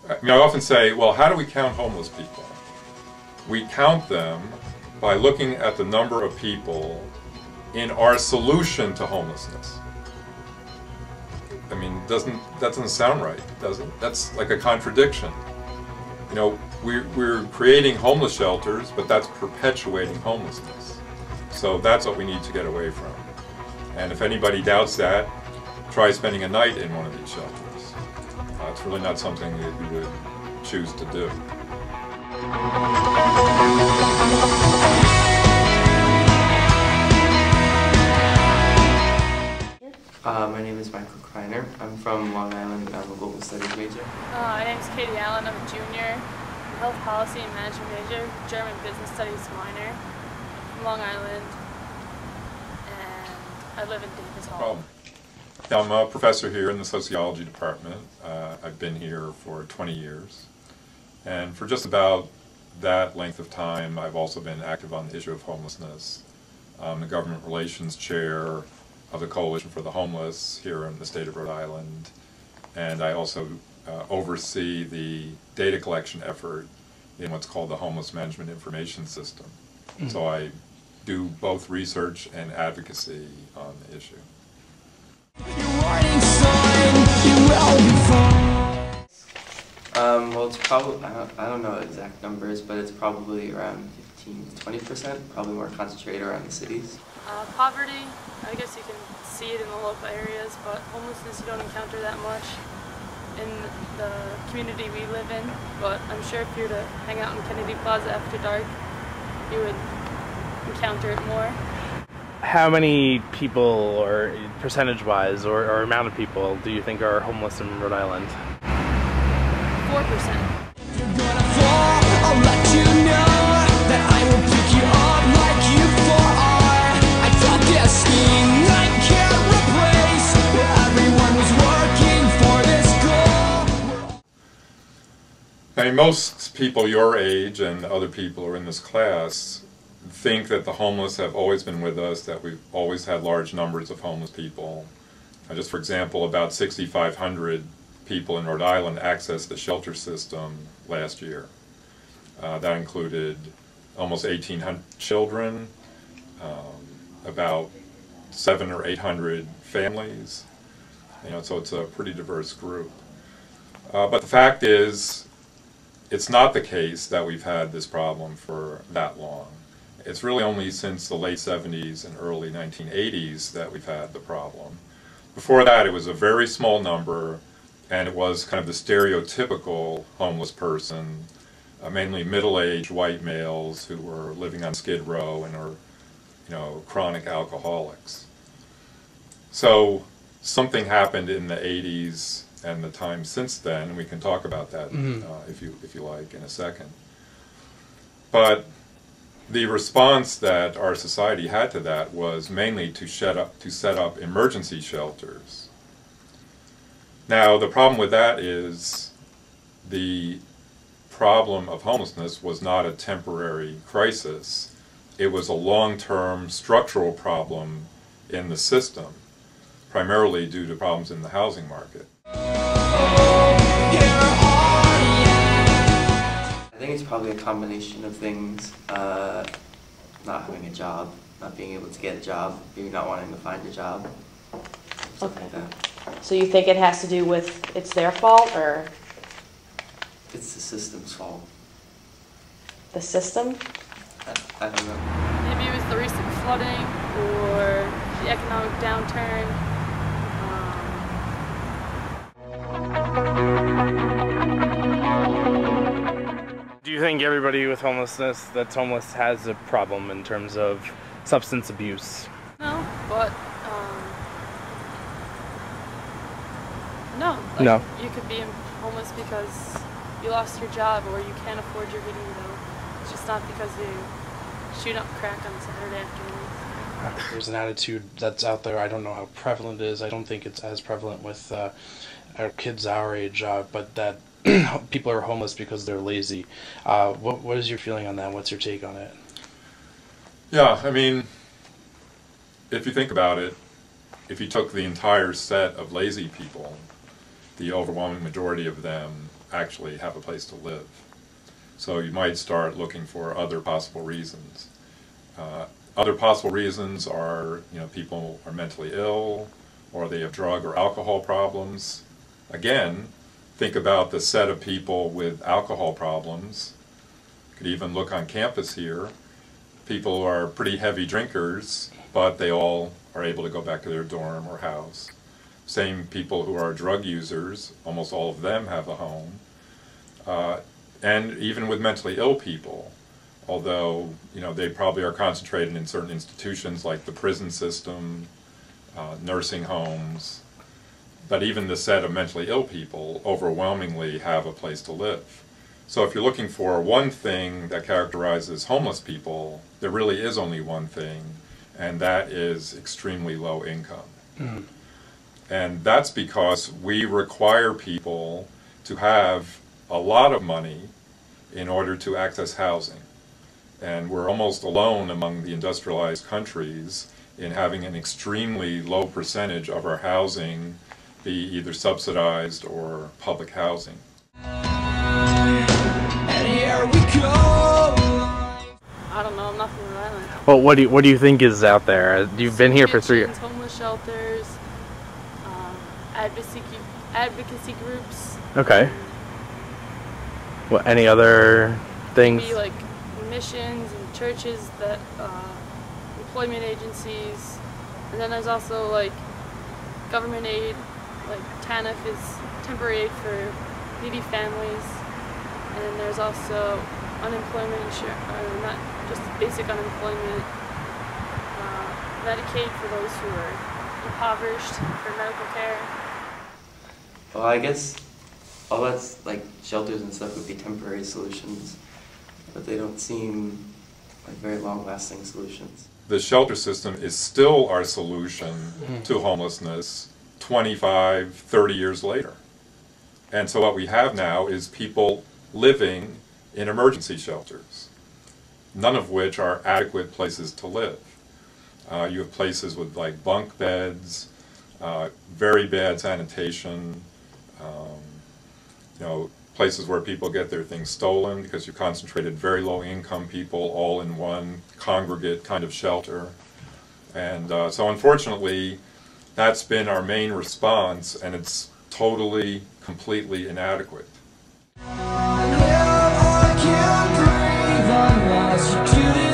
I mean, I often say, well, how do we count homeless people? We count them by looking at the number of people in our solution to homelessness. I mean, that doesn't sound right, does it? That's like a contradiction. You know, we're creating homeless shelters, but that's perpetuating homelessness. So that's what we need to get away from. And if anybody doubts that, try spending a night in one of these shelters. It's really not something that we would choose to do. My name is Michael Kreiner. I'm from Long Island. I'm a global studies major. My name is Katie Allen. I'm a junior. I'm a health policy and management major, German business studies minor from Long Island, and I live in Davis Hall. I'm a professor here in the sociology department. I've been here for 20 years. And for just about that length of time, I've also been active on the issue of homelessness. I'm the government relations chair of the Coalition for the Homeless here in the state of Rhode Island. And I also oversee the data collection effort in what's called the Homeless Management Information System. Mm-hmm. So I do both research and advocacy on the issue. Well, it's probably, I don't know exact numbers, but it's probably around 15 to 20%, probably more concentrated around the cities. Poverty, I guess you can see it in the local areas, but homelessness you don't encounter that much in the community we live in. But I'm sure if you were to hang out in Kennedy Plaza after dark, you would encounter it more. How many people, or percentage-wise, or amount of people, do you think are homeless in Rhode Island? 4%. I mean, most people your age and other people who are in this class think that the homeless have always been with us, that we've always had large numbers of homeless people. Just for example, about 6,500 people in Rhode Island accessed the shelter system last year. That included almost 1,800 children, about 700 or 800 families. You know, so it's a pretty diverse group. But the fact is, it's not the case that we've had this problem for that long. It's really only since the late 70s and early 1980s that we've had the problem. Before that, it was a very small number, and it was kind of the stereotypical homeless person, mainly middle-aged white males who were living on Skid Row and are, you know, chronic alcoholics. So something happened in the 80s and the time since then, and we can talk about that if you like in a second. But the response that our society had to that was mainly to set up emergency shelters. Now, the problem with that is the problem of homelessness was not a temporary crisis. It was a long-term structural problem in the system, primarily due to problems in the housing market. I think it's probably a combination of things, not having a job, not being able to get a job, maybe not wanting to find a job, stuff like that. So you think it has to do with it's their fault, or? It's the system's fault. The system? I don't know. Maybe it was the recent flooding or the economic downturn. Do you think everybody with homelessness that's homeless has a problem in terms of substance abuse? No, but no. Like, no. You could be homeless because you lost your job or you can't afford your heating bill. It's just not because you shoot up crack on Saturday afternoon. There's an attitude that's out there. I don't know how prevalent it is. I don't think it's as prevalent with our kids our age, but that people are homeless because they're lazy. What is your feeling on that? What's your take on it? Yeah, I mean, if you think about it, if you took the entire set of lazy people, the overwhelming majority of them actually have a place to live. So you might start looking for other possible reasons. Other possible reasons are, people are mentally ill, or they have drug or alcohol problems. Again, think about the set of people with alcohol problems. You could even look on campus here. People are pretty heavy drinkers, but they all are able to go back to their dorm or house. Same people who are drug users, almost all of them have a home. And even with mentally ill people, although they probably are concentrated in certain institutions like the prison system, nursing homes, but even the set of mentally ill people overwhelmingly have a place to live. So if you're looking for one thing that characterizes homeless people, there really is only one thing, and that is extremely low income. Mm. And that's because we require people to have a lot of money in order to access housing. And we're almost alone among the industrialized countries in having an extremely low percentage of our housing be either subsidized or public housing. I don't know, I'm not from Rhode Island. Well, what do you think is out there? You've been here for 3 years. Homeless shelters, advocacy groups. Okay. What, any other things? Maybe like missions and churches, that employment agencies, and then there's also like government aid, like TANF is temporary aid for needy families, and then there's also unemployment insurance, not just basic unemployment, Medicaid for those who are impoverished for medical care. Well, I guess all that's like shelters and stuff would be temporary solutions, but they don't seem like very long-lasting solutions. The shelter system is still our solution to homelessness 25, 30 years later. And so what we have now is people living in emergency shelters, none of which are adequate places to live. You have places with like bunk beds, very bad sanitation, places where people get their things stolen because you concentrated very low income people all in one congregate kind of shelter. And so unfortunately, that's been our main response, and it's totally, completely inadequate. I can't breathe unless you do this.